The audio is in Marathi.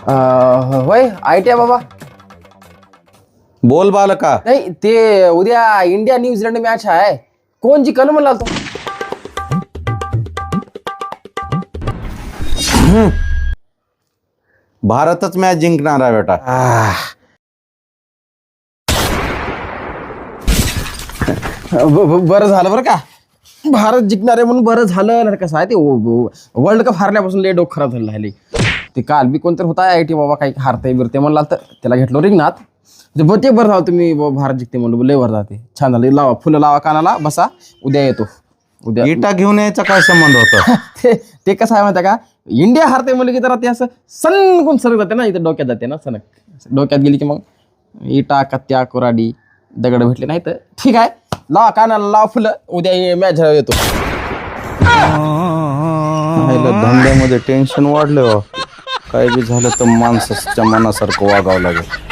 होय ITI बाबा. बोल बालका. नाही ते उद्या इंडिया न्यूझीलंड मॅच आहे. कोण जिंकल म्हणला तो. भारतच मॅच जिंकणार आहे बेटा. बरं झालं बरं का, भारत जिंकणार आहे म्हणून बरं झालं. नाही कसं आहे ते वर्ल्ड कप हारल्यापासून लय डोकं खराब झालं आहे. ते काल बी कोणतरी होता ITI बाबा काही हारते बिरते म्हणला तर त्याला घेतलो रिंगणात. ते बरं झालं तुम्ही भारत जिंकते म्हणून लय वर जाते. छान झालं. लावा फुलं लावा कानाला बसा, उद्या येतो. उद्या इटा घेऊन यायचा काय संबंध होता. ते कसं आहे माहिती का, इंडिया हारते म्हणलं की जरा ते असं सनकून सरक जाते ना, इथं डोक्यात जाते ना सनक. डोक्यात गेली की मग इटा कत्त्या कुराडी दगड भेटले नाही तर ठीक आहे. लावा कानाला लावा फुलं, उद्या मॅच येतो. धंद्यामध्ये टेन्शन वाढलं. काय बी झालं तर माणसाच्या मनासारखं वागावं लागेल.